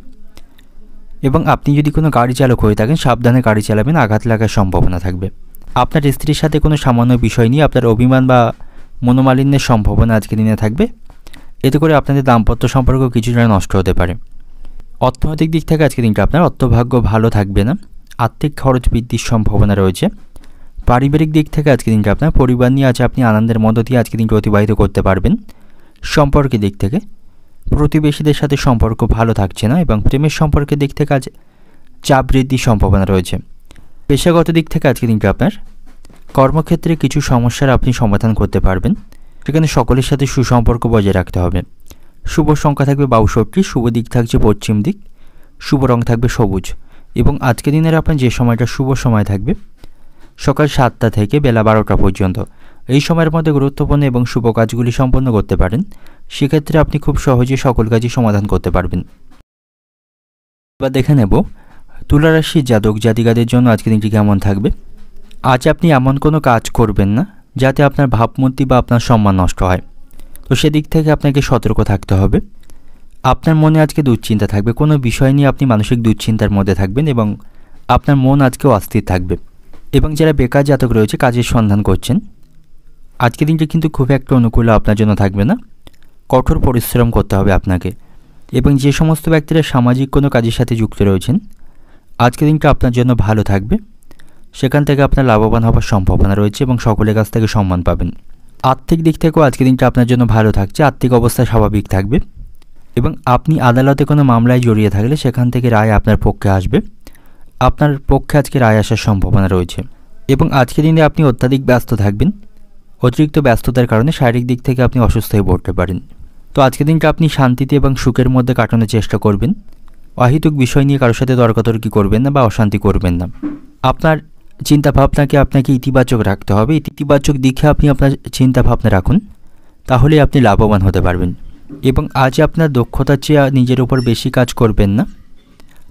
এবং আপনি যদি কোনো গাড়ি চালক হয়ে থাকেন, সাবধানে গাড়ি চালাবেন, আঘাত লাগার সম্ভাবনা থাকবে। আপনার স্ত্রীর সাথে কোনো সামান্য বিষয় নিয়ে আপনার অভিমান বা মনোমালিন্যের সম্ভাবনা আজকে দিনে থাকবে, এতে করে আপনাদের দাম্পত্য সম্পর্ক কিছুটা নষ্ট হতে পারে। অর্থনৈতিক দিক থেকে আজকে দিনটা আপনার অর্থভাগ্য ভালো থাকবে না, আর্থিক খরচ বৃদ্ধির সম্ভাবনা রয়েছে। পারিবারিক দিক থেকে আজকে দিনটা আপনার পরিবার নিয়ে আজ আপনি আনন্দের মধ্য দিয়ে আজকে দিনটা অতিবাহিত করতে পারবেন। সম্পর্কের দিক থেকে প্রতিবেশীদের সাথে সম্পর্ক ভালো থাকছে না এবং প্রেমের সম্পর্কের দিক থেকে আজ চাপ বৃদ্ধির সম্ভাবনা রয়েছে। পেশাগত দিক থেকে আজকে দিনটা আপনার কর্মক্ষেত্রে কিছু সমস্যার আপনি সমাধান করতে পারবেন, সেখানে সকলের সাথে সুসম্পর্ক বজায় রাখতে হবে। শুভ সংখ্যা থাকবে 62, শুভ দিক থাকছে পশ্চিম দিক, শুভ রং থাকবে সবুজ। এবং আজকে দিনের আপনার যে সময়টা শুভ সময় থাকবে সকাল 7টা থেকে বেলা 12টা পর্যন্ত, এই সময়ের মধ্যে গুরুত্বপূর্ণ এবং শুভ কাজগুলি সম্পন্ন করতে পারেন, সেক্ষেত্রে আপনি খুব সহজে সকল কাজই সমাধান করতে পারবেন। এবার দেখে নেব তুলা রাশির জাতক জাতিকাদের জন্য আজকে দিনটি কেমন থাকবে। আজ আপনি এমন কোনো কাজ করবেন না যাতে আপনার ভাবমূর্তি বা আপনার সম্মান নষ্ট হয়। তো সেদিক থেকে আপনাকে সতর্ক থাকতে হবে। আপনার মনে আজকে দুশ্চিন্তা থাকবে, কোনো বিষয় নিয়ে আপনি মানসিক দুশ্চিন্তার মধ্যে থাকবেন এবং আপনার মন আজকেও অস্থির থাকবে। এবং যারা বেকার জাতক রয়েছে, কাজের সন্ধান করছেন, আজকের দিনটি কিন্তু খুব একটা অনুকূল আপনার জন্য থাকবে না। কঠোর পরিশ্রম করতে হবে আপনাকে। এবং যে সমস্ত ব্যক্তিরা সামাজিক কোনো কাজের সাথে যুক্ত রয়েছেন, আজকের দিনটা আপনার জন্য ভালো থাকবে। সেখান থেকে আপনার লাভবান হওয়ার সম্ভাবনা রয়েছে এবং সকলের কাছ থেকে সম্মান পাবেন। আর্থিক দিক থেকেও আজকের দিনটা আপনার জন্য ভালো থাকছে, আর্থিক অবস্থা স্বাভাবিক থাকবে এবং আপনি আদালতে কোনো মামলায় জড়িয়ে থাকলে সেখান থেকে রায় আপনার পক্ষে আসবে। আপনার পক্ষে আজকে রায় আসার সম্ভাবনা রয়েছে এবং আজকের দিনে আপনি অত্যাধিক ব্যস্ত থাকবেন। অতিরিক্ত ব্যস্ততার কারণে শারীরিক দিক থেকে আপনি অসুস্থ হয়ে পড়তে পারেন। তো আজকের দিনটা আপনি শান্তিতে এবং সুখের মধ্যে কাটানোর চেষ্টা করবেন। অহেতুক বিষয় নিয়ে কারোর সাথে তর্কাতর্কি করবেন না বা অশান্তি করবেন না। আপনার চিন্তাভাবনাকে আপনাকে ইতিবাচক রাখতে হবে। ইতিবাচক দিকে আপনি আপনার চিন্তাভাবনা রাখুন, তাহলে আপনি লাভবান হতে পারবেন। এবং আজ আপনার দক্ষতার চেয়ে নিজের উপর বেশি কাজ করবেন না,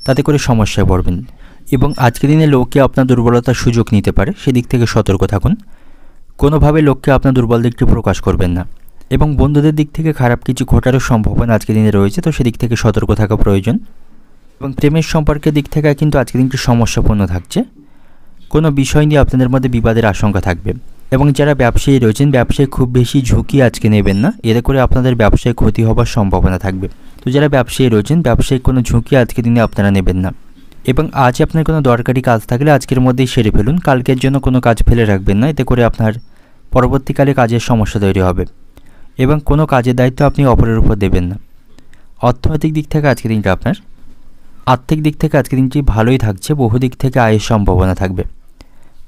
তাতে করে সমস্যায় পড়বেন। এবং আজকের দিনে লোকে আপনার দুর্বলতার সুযোগ নিতে পারে, সেদিক থেকে সতর্ক থাকুন। কোনোভাবে লোককে আপনার দুর্বল দিকটি প্রকাশ করবেন না। এবং বন্ধুদের দিক থেকে খারাপ কিছু ঘটারও সম্ভাবনা আজকের দিনে রয়েছে, তো সেদিক থেকে সতর্ক থাকা প্রয়োজন। এবং প্রেমের সম্পর্কের দিক থেকে কিন্তু আজকের দিনটি সমস্যাপূর্ণ থাকছে। কোনো বিষয় নিয়ে আপনাদের মধ্যে বিবাদের আশঙ্কা থাকবে। এবং যারা ব্যবসায়ী রয়েছেন, ব্যবসায় খুব বেশি ঝুঁকি আজকে নেবেন না, এতে করে আপনাদের ব্যবসায় ক্ষতি হবার সম্ভাবনা থাকবে। তো যারা ব্যবসায়ী রয়েছেন, ব্যবসায়িক কোনো ঝুঁকি আজকের দিনে আপনারা নেবেন না। এবং আজ আপনার কোনো দরকারি কাজ থাকলে আজকের মধ্যেই সেরে ফেলুন, কালকের জন্য কোনো কাজ ফেলে রাখবেন না, এতে করে আপনার পরবর্তীকালে কাজের সমস্যা তৈরি হবে। এবং কোনো কাজের দায়িত্ব আপনি অপরের উপর দেবেন না। অর্থনৈতিক দিক থেকে আজকের দিনটা আপনার, আর্থিক দিক থেকে আজকের দিনটি ভালোই থাকছে, বহু দিক থেকে আয়ের সম্ভাবনা থাকবে।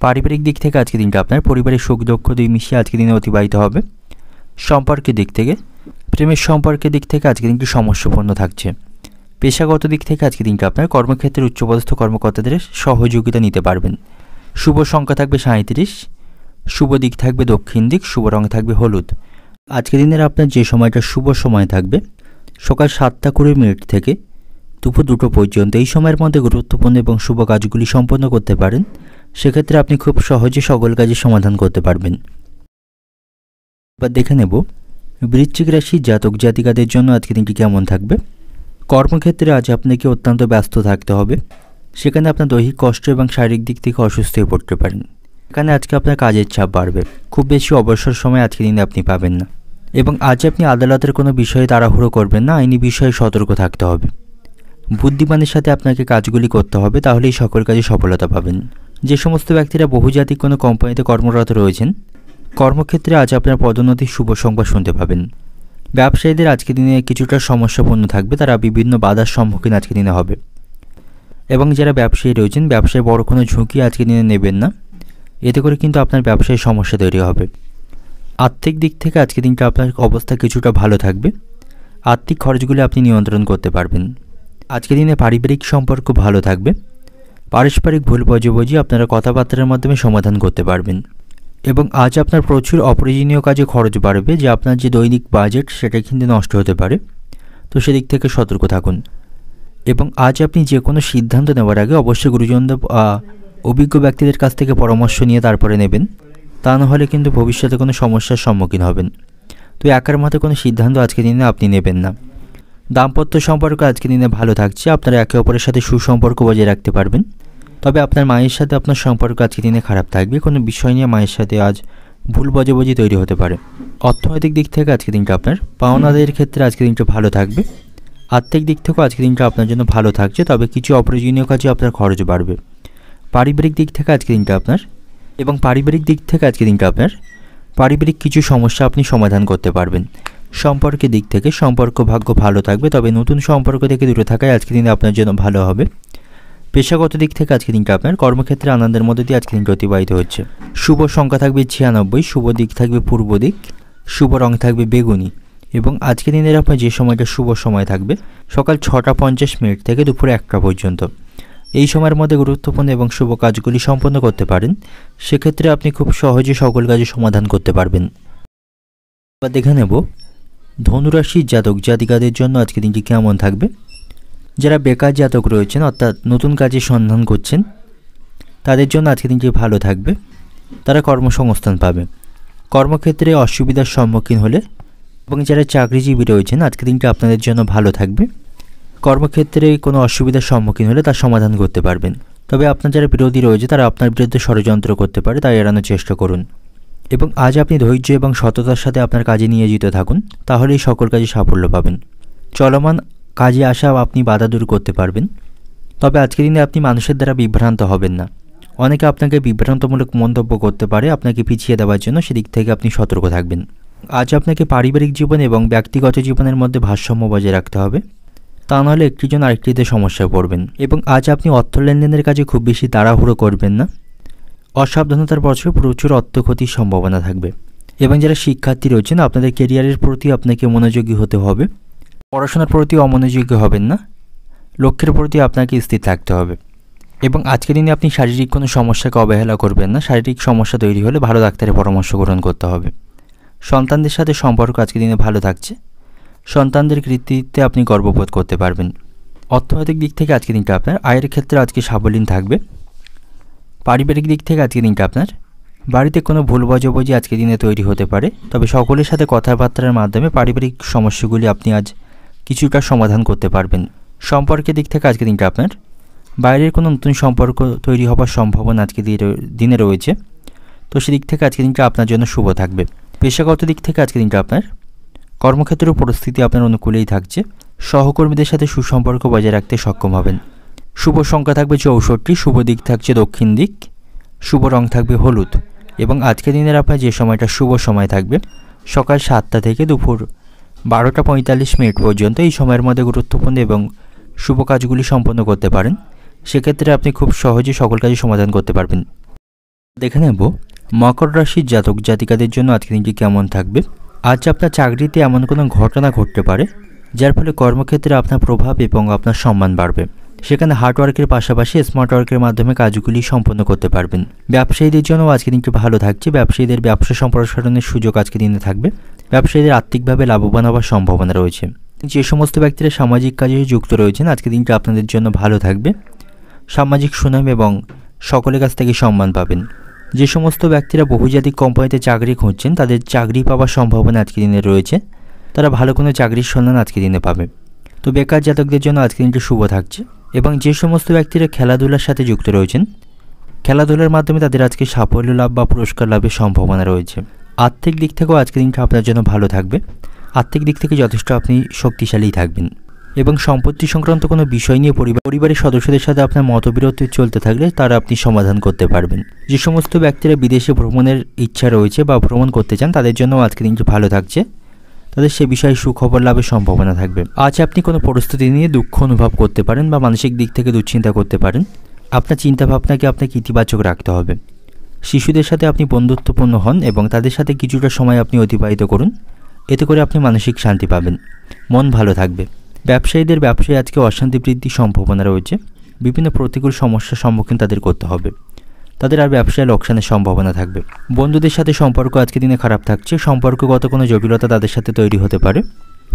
পারিবারিক দিক থেকে আজকের দিনটা আপনার পরিবারের সুখ দুঃখ দুই মিশিয়ে আজকের দিনে অতিবাহিত হবে। সম্পর্কের দিক থেকে, প্রেমের সম্পর্কের দিক থেকে আজকের দিনটি সমস্যাপূর্ণ থাকছে। পেশাগত দিক থেকে আজকের দিনটা আপনার কর্মক্ষেত্রে উচ্চপদস্থ কর্মকর্তাদের সহযোগিতা নিতে পারবেন। শুভ সংখ্যা থাকবে 37, শুভ দিক থাকবে দক্ষিণ দিক, শুভ রঙ থাকবে হলুদ। আজকের দিনের আপনার যে সময়টা শুভ সময় থাকবে সকাল 7:20 থেকে দুপুর 2টো পর্যন্ত। এই সময়ের মধ্যে গুরুত্বপূর্ণ এবং শুভ কাজগুলি সম্পন্ন করতে পারেন। সেক্ষেত্রে আপনি খুব সহজে সকল কাজের সমাধান করতে পারবেন। এবার দেখে নেব বৃশ্চিক রাশির জাতক জাতিকাদের জন্য আজকের দিনটি কেমন থাকবে। কর্মক্ষেত্রে আজ আপনাকে অত্যন্ত ব্যস্ত থাকতে হবে। সেখানে আপনার দৈহিক কষ্ট এবং শারীরিক দিক থেকে অসুস্থ হয়ে পড়তে পারেন। এখানে আজকে আপনার কাজের চাপ বাড়বে। খুব বেশি অবসর সময় আজকের দিনে আপনি পাবেন না। এবং আজ আপনি আদালতের কোনো বিষয়ে তাড়াহুড়ো করবেন না, আইনি বিষয়ে সতর্ক থাকতে হবে। বুদ্ধিমানের সাথে আপনাকে কাজগুলি করতে হবে, তাহলেই সকল কাজে সফলতা পাবেন। যে সমস্ত ব্যক্তিরা বহুজাতিক কোনো কোম্পানিতে কর্মরত রয়েছেন, কর্মক্ষেত্রে আজ আপনার পদোন্নতির শুভ সংবাদ শুনতে পাবেন। ব্যবসায়ীদের আজকের দিনে কিছুটা সমস্যাপূর্ণ থাকবে, তারা বিভিন্ন বাধার সম্মুখীন আজকের দিনে হবে। এবং যারা ব্যবসায়ী রয়েছেন, ব্যবসায় বড় কোনো ঝুঁকি আজকের দিনে নেবেন না, এতে করে কিন্তু আপনার ব্যবসায় সমস্যা তৈরি হবে। আর্থিক দিক থেকে আজকের দিনটা আপনার অবস্থা কিছুটা ভালো থাকবে। আর্থিক খরচগুলি আপনি নিয়ন্ত্রণ করতে পারবেন। আজকের দিনে পারিবারিক সম্পর্ক ভালো থাকবে। পারস্পরিক ভুল বোঝাবুঝি আপনারা কথাবার্তার মাধ্যমে সমাধান করতে পারবেন। এবং আজ আপনার প্রচুর অপ্রয়োজনীয় কাজে খরচ বাড়বে, যে আপনার যে দৈনিক বাজেট সেটা কিন্তু নষ্ট হতে পারে। তো সেদিক থেকে সতর্ক থাকুন। এবং আজ আপনি যে কোনো সিদ্ধান্ত নেওয়ার আগে অবশ্যই গুরুজনদের অভিজ্ঞ ব্যক্তিদের কাছ থেকে পরামর্শ নিয়ে তারপরে নেবেন, তা নাহলে কিন্তু ভবিষ্যতে কোনো সমস্যার সম্মুখীন হবেন। তো একার মতে কোনো সিদ্ধান্ত আজকের দিনে আপনি নেবেন না। দাম্পত্য সম্পর্ক আজকের দিনে ভালো থাকছে, আপনারা একে অপরের সাথে সুসম্পর্ক বজায় রাখতে পারবেন। তবে আপনার মায়ের সাথে আপনার সম্পর্ক আজকের দিনে খারাপ থাকবে। কোনো বিষয় নিয়ে মায়ের সাথে আজ ভুল বোঝাবুঝি তৈরি হতে পারে। অর্থনৈতিক দিক থেকে আজকের দিনটা আপনার পাওনাদারের ক্ষেত্রে আজকের দিনটা ভালো থাকবে। আর্থিক দিক থেকেও আজকের দিনটা আপনার জন্য ভালো থাকছে, তবে কিছু অপ্রয়োজনীয় কাজে আপনার খরচ বাড়বে। পারিবারিক দিক থেকে আজকের দিনটা আপনার পারিবারিক কিছু সমস্যা আপনি সমাধান করতে পারবেন। সম্পর্কের দিক থেকে সম্পর্ক ভাগ্য ভালো থাকবে, তবে নতুন সম্পর্ক থেকে দূরে থাকায় আজকের দিনে আপনার জন্য ভালো হবে। পেশাগত দিক থেকে আজকের দিনটা আপনার কর্মক্ষেত্রে আনন্দের মধ্যে দিয়ে আজকের দিনটা অতিবাহিত হচ্ছে। শুভ সংখ্যা থাকবে 96, শুভ দিক থাকবে পূর্ব দিক, শুভ রং থাকবে বেগুনি। এবং আজকের দিনের আপনার যে সময়টা শুভ সময় থাকবে সকাল 6:50 থেকে দুপুর 1টা পর্যন্ত। এই সময়ের মধ্যে গুরুত্বপূর্ণ এবং শুভ কাজগুলি সম্পন্ন করতে পারেন। সেক্ষেত্রে আপনি খুব সহজে সকল কাজে সমাধান করতে পারবেন। এবার দেখে নেব ধনুরাশির জাতক জাতিকাদের জন্য আজকের দিনটি কেমন থাকবে। যারা বেকার জাতক রয়েছেন, অর্থাৎ নতুন কাজের সন্ধান করছেন, তাদের জন্য আজকের দিনটি ভালো থাকবে। তারা কর্মসংস্থান পাবে। কর্মক্ষেত্রে অসুবিধার সম্মুখীন হলে এবং যারা চাকরিজীবী রয়েছেন আজকের দিনটা আপনাদের জন্য ভালো থাকবে। কর্মক্ষেত্রে কোনো অসুবিধার সম্মুখীন হলে তার সমাধান করতে পারবেন। তবে আপনার যারা বিরোধী রয়েছে তারা আপনার বিরুদ্ধে ষড়যন্ত্র করতে পারে, তাই এড়ানোর চেষ্টা করুন। এবং আজ আপনি ধৈর্য এবং সততার সাথে আপনার কাজে নিয়োজিত থাকুন, তাহলেই সকল কাজে সাফল্য পাবেন। চলমান কাজে আসা আপনি বাধা দূর করতে পারবেন। তবে আজকের দিনে আপনি মানুষের দ্বারা বিভ্রান্ত হবেন না। অনেকে আপনাকে বিভ্রান্তমূলক মন্তব্য করতে পারে আপনাকে পিছিয়ে দেওয়ার জন্য, সেদিক থেকে আপনি সতর্ক থাকবেন। আজ আপনাকে পারিবারিক জীবন এবং ব্যক্তিগত জীবনের মধ্যে ভারসাম্য বজায় রাখতে হবে, তা নাহলে একটির জন্য আরেকটিতে সমস্যায় পড়বেন। এবং আজ আপনি অর্থ লেনদেনের কাজে খুব বেশি তাড়াহুড়ো করবেন না। অসাবধানতার বছরে প্রচুর অর্থ ক্ষতির সম্ভাবনা থাকবে। এবং যারা শিক্ষার্থী রয়েছেন আপনাদের কেরিয়ারের প্রতি আপনাকে মনোযোগী হতে হবে। পড়াশোনার প্রতি অমনোযোগী হবেন না, লক্ষ্যের প্রতি আপনাকে স্থির থাকতে হবে। এবং আজকের দিনে আপনি শারীরিক কোনো সমস্যাকে অবহেলা করবেন না। শারীরিক সমস্যা তৈরি হলে ভালো ডাক্তারের পরামর্শ গ্রহণ করতে হবে। সন্তানদের সাথে সম্পর্ক আজকের দিনে ভালো থাকছে। সন্তানদের কৃতিত্বে আপনি গর্ববোধ করতে পারবেন। অর্থনৈতিক দিক থেকে আজকের দিনটা আপনার আয়ের ক্ষেত্রে আজকে সাবলীন থাকবে। পারিবারিক দিক থেকে আজকের দিনটা আপনার বাড়িতে কোনো ভুল বোঝাবুঝি আজকের দিনে তৈরি হতে পারে, তবে সকলের সাথে কথাবার্তার মাধ্যমে পারিবারিক সমস্যাগুলি আপনি আজ কিছুটা সমাধান করতে পারবেন। সম্পর্কের দিক থেকে আজকের দিনটা আপনার বাইরের কোনো নতুন সম্পর্ক তৈরি হওয়ার সম্ভাবনা আজকে দিনে রয়েছে, তো সেদিক থেকে আজকের দিনটা আপনার জন্য শুভ থাকবে। পেশাগত দিক থেকে আজকের দিনটা আপনার কর্মক্ষেত্রের পরিস্থিতি আপনার অনুকূলেই থাকছে। সহকর্মীদের সাথে সুসম্পর্ক বজায় রাখতে সক্ষম হবেন। শুভ সংখ্যা থাকবে 64, শুভ দিক থাকছে দক্ষিণ দিক, শুভ রং থাকবে হলুদ। এবং আজকের দিনের আপনার যে সময়টা শুভ সময় থাকবে সকাল 7টা থেকে দুপুর 12টা 45 মিনিট পর্যন্ত, এই সময়ের মধ্যে গুরুত্বপূর্ণ এবং শুভ কাজগুলি সম্পন্ন করতে পারেন। সেক্ষেত্রে আপনি খুব সহজে সকল কাজে সমাধান করতে পারবেন। দেখে নেব মকর রাশির জাতক জাতিকাদের জন্য আজকের দিনটি কেমন থাকবে। আজ আপনার চাকরিতে এমন কোনো ঘটনা ঘটতে পারে যার ফলে কর্মক্ষেত্রে আপনার প্রভাব এবং আপনার সম্মান বাড়বে। সেখানে হার্ডওয়ার্কের পাশাপাশি স্মার্ট ওয়ার্কের মাধ্যমে কাজগুলি সম্পন্ন করতে পারবেন। ব্যবসায়ীদের জন্য আজকের দিনটি ভালো থাকছে। ব্যবসায়ীদের ব্যবসা সম্প্রসারণের সুযোগ আজকের দিনে থাকবে। ব্যবসায়ীদের আর্থিকভাবে লাভবান হওয়ার সম্ভাবনা রয়েছে। যে সমস্ত ব্যক্তিরা সামাজিক কাজে যুক্ত রয়েছেন আজকের দিনটি আপনাদের জন্য ভালো থাকবে। সামাজিক সুনাম এবং সকলের কাছ থেকে সম্মান পাবেন। যে সমস্ত ব্যক্তিরা বহুজাতিক কোম্পানিতে চাকরি খুঁজছেন তাদের চাকরি পাওয়ার সম্ভাবনা আজকের দিনে রয়েছে। তারা ভালো কোনো চাকরির সন্ধান আজকের দিনে পাবে। তো বেকার জাতকদের জন্য আজকের দিনটি শুভ থাকছে। এবং যে সমস্ত ব্যক্তিরা খেলাধুলার সাথে যুক্ত রয়েছেন খেলাধুলার মাধ্যমে তাদের আজকে সাফল্য লাভ বা পুরস্কার লাভের সম্ভাবনা রয়েছে। আর্থিক দিক থেকেও আজকের দিনটা আপনার জন্য ভালো থাকবে। আর্থিক দিক থেকে যথেষ্ট আপনি শক্তিশালী থাকবেন। এবং সম্পত্তি সংক্রান্ত কোনো বিষয় নিয়ে পরিবারের সদস্যদের সাথে আপনার মতবিরোধ চলতে থাকলে তারা আপনি সমাধান করতে পারবেন। যে সমস্ত ব্যক্তিরা বিদেশে ভ্রমণের ইচ্ছা রয়েছে বা ভ্রমণ করতে চান তাদের জন্য আজকের দিনটি ভালো থাকছে। তাদের সে বিষয়ে সুখবর লাভের সম্ভাবনা থাকবে। আজ আপনি কোনো পরিস্থিতি নিয়ে দুঃখ অনুভব করতে পারেন বা মানসিক দিক থেকে দুশ্চিন্তা করতে পারেন। আপনার চিন্তাভাবনাকে আপনাকে ইতিবাচক রাখতে হবে। শিশুদের সাথে আপনি বন্ধুত্বপূর্ণ হন এবং তাদের সাথে কিছুটা সময় আপনি অতিবাহিত করুন। এতে করে আপনি মানসিক শান্তি পাবেন, মন ভালো থাকবে। ব্যবসায়ীদের ব্যবসায় আজকে অশান্তি বৃদ্ধির সম্ভাবনা রয়েছে। বিভিন্ন প্রতিকূল সমস্যার সম্মুখীন তাদের করতে হবে। তাদের আর ব্যবসায় লোকসানের সম্ভাবনা থাকবে। বন্ধুদের সাথে সম্পর্ক আজকের দিনে খারাপ থাকছে। সম্পর্কগত কোনো জটিলতা তাদের সাথে তৈরি হতে পারে।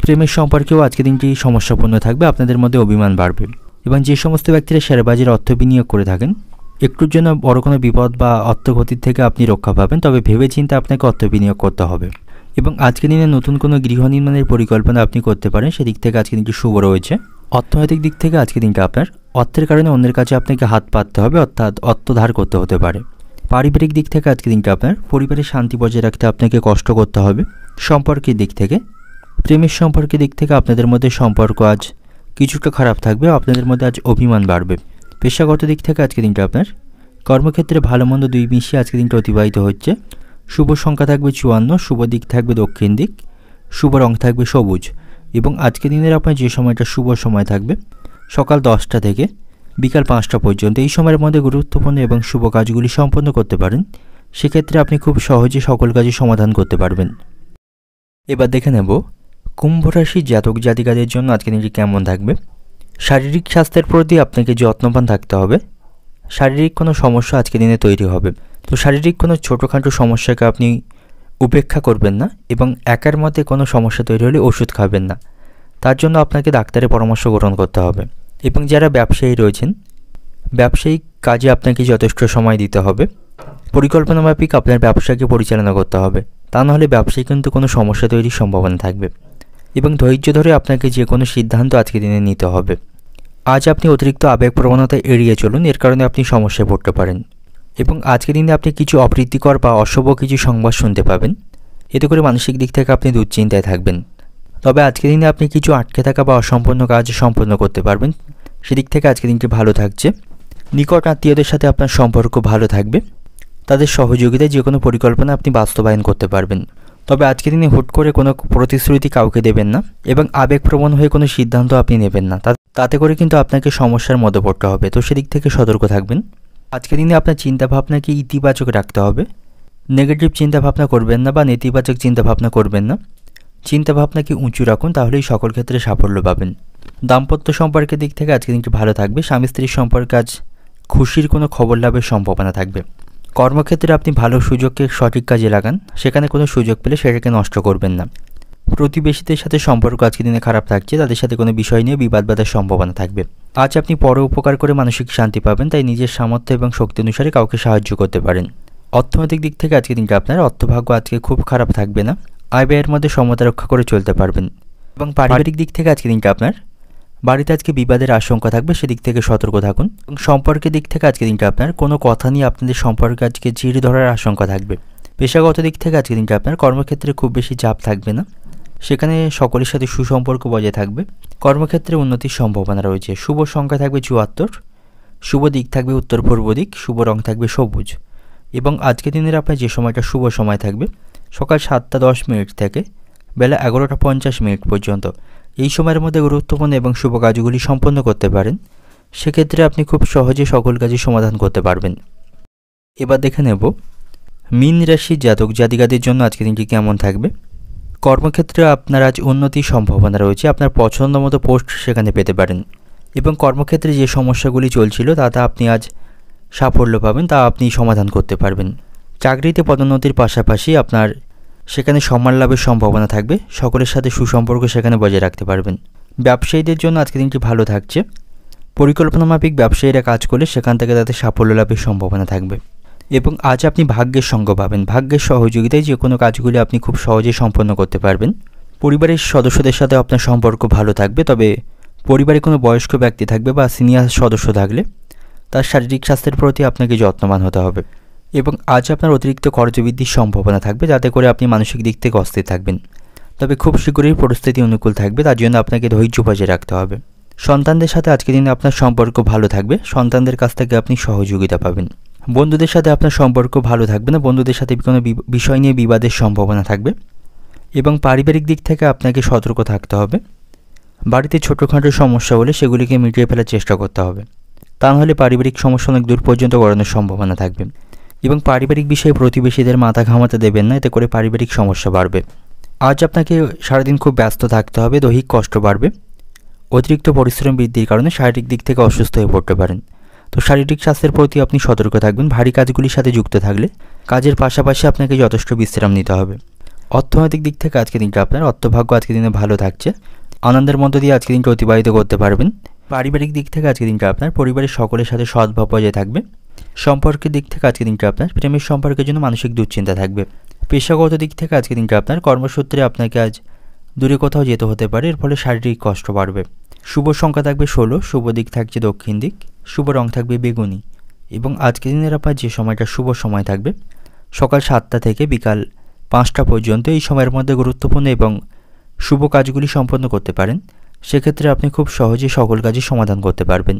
প্রেমের সম্পর্কেও আজকের দিনটি সমস্যাপূর্ণ থাকবে। আপনাদের মধ্যে অভিমান বাড়বে। এবং যে সমস্ত ব্যক্তিরা শেয়ারবাজারে অর্থ বিনিয়োগ করে থাকেন একটুর জন্য বড় কোনো বিপদ বা অর্থক্ষতির থেকে আপনি রক্ষা পাবেন, তবে ভেবেচিন্তে আপনাকে অর্থ বিনিয়োগ করতে হবে। এবং আজকের দিনে নতুন কোনো গৃহ নির্মাণের পরিকল্পনা আপনি করতে পারেন, সেদিক থেকে আজকের দিনটি শুভ রয়েছে। অর্থনৈতিক দিক থেকে আজকের দিনটা আপনার অর্থের কারণে অন্যের কাছে আপনাকে হাত পাততে হবে, অর্থাৎ অর্থ ধার করতে হতে পারে। পারিবারিক দিক থেকে আজকের দিনটা আপনার পরিবারের শান্তি বজায় রাখতে আপনাকে কষ্ট করতে হবে। সম্পর্কের দিক থেকে প্রেমের সম্পর্কের দিক থেকে আপনাদের মধ্যে সম্পর্ক আজ কিছুটা খারাপ থাকবে। আপনাদের মধ্যে আজ অভিমান বাড়বে। পেশাগত দিক থেকে আজকের দিনটা আপনার কর্মক্ষেত্রে ভালো মন্দ দুই মিশিয়ে আজকের দিনটা অতিবাহিত হচ্ছে। শুভ সংখ্যা থাকবে 54, শুভ দিক থাকবে দক্ষিণ দিক, শুভ রং থাকবে সবুজ। এবং আজকের দিনের আপনার যে সময়টা শুভ সময় থাকবে সকাল 10টা থেকে বিকাল 5টা পর্যন্ত, এই সময়ের মধ্যে গুরুত্বপূর্ণ এবং শুভ কাজগুলি সম্পন্ন করতে পারেন। সেক্ষেত্রে আপনি খুব সহজে সকল কাজে সমাধান করতে পারবেন। এবার দেখে নেব কুম্ভ রাশির জাতক জাতিকাদের জন্য আজকের দিনটি কেমন থাকবে। শারীরিক স্বাস্থ্যের প্রতি আপনাকে যত্নবান থাকতে হবে। শারীরিক কোনো সমস্যা আজকের দিনে তৈরি হবে। তো শারীরিক কোনো ছোটোখাটো সমস্যাকে আপনি উপেক্ষা করবেন না এবং একার মধ্যে কোনো সমস্যা তৈরি হলে ওষুধ খাবেন না। তার জন্য আপনাকে ডাক্তারের পরামর্শ গ্রহণ করতে হবে। এবং যারা ব্যবসায়ী রয়েছেন ব্যবসায়িক কাজে আপনাকে যথেষ্ট সময় দিতে হবে। পরিকল্পনা মাফিক আপনার ব্যবসাকে পরিচালনা করতে হবে। তা নাহলে ব্যবসায় কিন্তু কোনো সমস্যা তৈরির সম্ভাবনা থাকবে এবং ধৈর্য ধরে আপনাকে যে কোনো সিদ্ধান্ত আজকের দিনে নিতে হবে। আজ আপনি অতিরিক্ত আবেগপ্রবণতা এড়িয়ে চলুন, এর কারণে আপনি সমস্যায় পড়তে পারেন এবং আজকের দিনে আপনি কিছু অপ্রীতিকর বা অশুভ কিছু সংবাদ শুনতে পাবেন। এতে করে মানসিক দিক থেকে আপনি দুশ্চিন্তায় থাকবেন। তবে আজকের দিনে আপনি কিছু আটকে থাকা বা অসম্পূর্ণ কাজ সম্পন্ন করতে পারবেন, সেদিক থেকে আজকের দিনটি ভালো থাকছে। নিকট আত্মীয়দের সাথে আপনার সম্পর্ক ভালো থাকবে, তাদের সহযোগিতায় যে কোনো পরিকল্পনা আপনি বাস্তবায়ন করতে পারবেন। তবে আজকের দিনে হুট করে কোনো প্রতিশ্রুতি কাউকে দেবেন না এবং আবেগপ্রবণ হয়ে কোনো সিদ্ধান্ত আপনি নেবেন না, তাতে করে কিন্তু আপনাকে সমস্যার মধ্যে পড়তে হবে। তো সেদিক থেকে সতর্ক থাকবেন। আজকের দিনে আপনার চিন্তাভাবনাকে ইতিবাচক রাখতে হবে, নেগেটিভ চিন্তাভাবনা করবেন না বা নেতিবাচক চিন্তাভাবনা করবেন না। চিন্তাভাবনাকে উঁচু রাখুন, তাহলেই সকল ক্ষেত্রে সাফল্য পাবেন। দাম্পত্য সম্পর্কের দিক থেকে আজকের দিনটি ভালো থাকবে। স্বামী স্ত্রীর সম্পর্কে আজ খুশির কোনো খবর লাভের সম্ভাবনা থাকবে। কর্মক্ষেত্রে আপনি ভালো সুযোগকে সঠিক কাজে লাগান, সেখানে কোনো সুযোগ পেলে সেটাকে নষ্ট করবেন না। প্রতিবেশীদের সাথে সম্পর্ক আজকের দিনে খারাপ থাকছে, তাদের সাথে কোনো বিষয় নিয়ে বিবাদ বাঁধার সম্ভাবনা থাকবে। আজ আপনি পর উপকার করে মানসিক শান্তি পাবেন, তাই নিজের সামর্থ্য এবং শক্তি অনুসারে কাউকে সাহায্য করতে পারেন। অর্থনৈতিক দিক থেকে আজকের দিনটা আপনার অর্থভাগ্য আজকে খুব খারাপ থাকবে না, আয় ব্যয়ের মধ্যে সমতা রক্ষা করে চলতে পারবেন। এবং পারিবারিক দিক থেকে আজকের দিনটা আপনার বাড়িতে আজকে বিবাদের আশঙ্কা থাকবে, সেদিক থেকে সতর্ক থাকুন। এবং সম্পর্কের দিক থেকে আজকের দিনটা আপনার কোনো কথা নিয়ে আপনাদের সম্পর্কে আজকে জিদ ধরার আশঙ্কা থাকবে। পেশাগত দিক থেকে আজকের দিনটা আপনার কর্মক্ষেত্রে খুব বেশি চাপ থাকবে না, সেখানে সকলের সাথে সুসম্পর্ক বজায় থাকবে। কর্মক্ষেত্রে উন্নতির সম্ভাবনা রয়েছে। শুভ সংখ্যা থাকবে 74, শুভ দিক থাকবে উত্তর পূর্ব দিক, শুভ রং থাকবে সবুজ। এবং আজকের দিনের আপনার যে সময়টা শুভ সময় থাকবে সকাল 7টা 10 মিনিট থেকে বেলা 11টা 50 মিনিট পর্যন্ত। এই সময়ের মধ্যে গুরুত্বপূর্ণ এবং শুভ কাজগুলি সম্পন্ন করতে পারেন, সেক্ষেত্রে আপনি খুব সহজে সকল কাজের সমাধান করতে পারবেন। এবার দেখে নেব মীন রাশির জাতক জাতিকাদের জন্য আজকের দিনটি কেমন থাকবে। কর্মক্ষেত্রে আপনার আজ উন্নতির সম্ভাবনা রয়েছে, আপনার পছন্দ মতো পোস্ট সেখানে পেতে পারেন এবং কর্মক্ষেত্রে যে সমস্যাগুলি চলছিল তাতে আপনি আজ সাফল্য পাবেন, তা আপনি সমাধান করতে পারবেন। চাকরিতে পদোন্নতির পাশাপাশি আপনার সেখানে সম্মান লাভের সম্ভাবনা থাকবে, সকলের সাথে সুসম্পর্ক সেখানে বজায় রাখতে পারবেন। ব্যবসায়ীদের জন্য আজকের দিনটি ভালো থাকছে। পরিকল্পনা মাফিক ব্যবসায়ীরা কাজ করলে সেখান থেকে তাদের সাফল্য লাভের সম্ভাবনা থাকবে এবং আজ আপনি ভাগ্যের সঙ্গ পাবেন। ভাগ্যের সহযোগিতায় যে কোনো কাজগুলি আপনি খুব সহজেই সম্পন্ন করতে পারবেন। পরিবারের সদস্যদের সাথে আপনার সম্পর্ক ভালো থাকবে, তবে পরিবারে কোনো বয়স্ক ব্যক্তি থাকবে বা সিনিয়র সদস্য থাকলে তার শারীরিক স্বাস্থ্যের প্রতি আপনাকে যত্নবান হতে হবে। এবং আজ আপনার অতিরিক্ত খরচ বৃদ্ধির সম্ভাবনা থাকবে, যাতে করে আপনি মানসিক দিক থেকে অস্থির থাকবেন। তবে খুব শীঘ্রই পরিস্থিতি অনুকূল থাকবে, তার জন্য আপনাকে ধৈর্য বজায় রাখতে হবে। সন্তানদের সাথে আজকের দিনে আপনার সম্পর্ক ভালো থাকবে, সন্তানদের কাছ থেকে আপনি সহযোগিতা পাবেন। বন্ধুদের সাথে আপনার সম্পর্ক ভালো থাকবে না, বন্ধুদের সাথে কোনো বিষয় নিয়ে বিবাদের সম্ভাবনা থাকবে। এবং পারিবারিক দিক থেকে আপনাকে সতর্ক থাকতে হবে। বাড়িতে ছোটোখাটো সমস্যা হলে সেগুলিকে মিটিয়ে ফেলার চেষ্টা করতে হবে, তা নাহলে পারিবারিক সমস্যা অনেক দূর পর্যন্ত গড়ানোর সম্ভাবনা থাকবে। এবং পারিবারিক বিষয়ে প্রতিবেশীদের মাথা ঘামাতে দেবেন না, এতে করে পারিবারিক সমস্যা বাড়বে। আজ আপনাকে সারাদিন খুব ব্যস্ত থাকতে হবে, দৈহিক কষ্ট বাড়বে। অতিরিক্ত পরিশ্রম বৃদ্ধির কারণে শারীরিক দিক থেকে অসুস্থ হয়ে পড়তে পারেন। তো শারীরিক স্বাস্থ্যের প্রতি আপনি সতর্ক থাকবেন। ভারী কাজগুলির সাথে যুক্ত থাকলে কাজের পাশাপাশি আপনাকে যথেষ্ট বিশ্রাম নিতে হবে। অর্থনৈতিক দিক থেকে আজকের দিনটা আপনার অর্থভাগ্য আজকের দিনে ভালো থাকছে, আনন্দের মধ্য দিয়ে আজকের দিনটা অতিবাহিত করতে পারবেন। পারিবারিক দিক থেকে আজকের দিনটা আপনার পরিবারের সকলের সাথে সদ্ভাব বজায় থাকবে। সম্পর্কের দিক থেকে আজকের দিনটা আপনার প্রেমের সম্পর্কের জন্য মানসিক দুশ্চিন্তা থাকবে। পেশাগত দিক থেকে আজকের দিনটা আপনার কর্মসূত্রে আপনাকে আজ দূরে কোথাও যেতে হতে পারে, এর ফলে শারীরিক কষ্ট বাড়বে। শুভ সংখ্যা থাকবে 16, শুভ দিক থাকছে দক্ষিণ দিক, শুভ রং থাকবে বেগুনি। এবং আজকের দিনের আপনার যে সময়টা শুভ সময় থাকবে সকাল 7টা থেকে বিকাল 5টা পর্যন্ত। এই সময়ের মধ্যে গুরুত্বপূর্ণ এবং শুভ কাজগুলি সম্পন্ন করতে পারেন, সেক্ষেত্রে আপনি খুব সহজেই সকল কাজই সমাধান করতে পারবেন।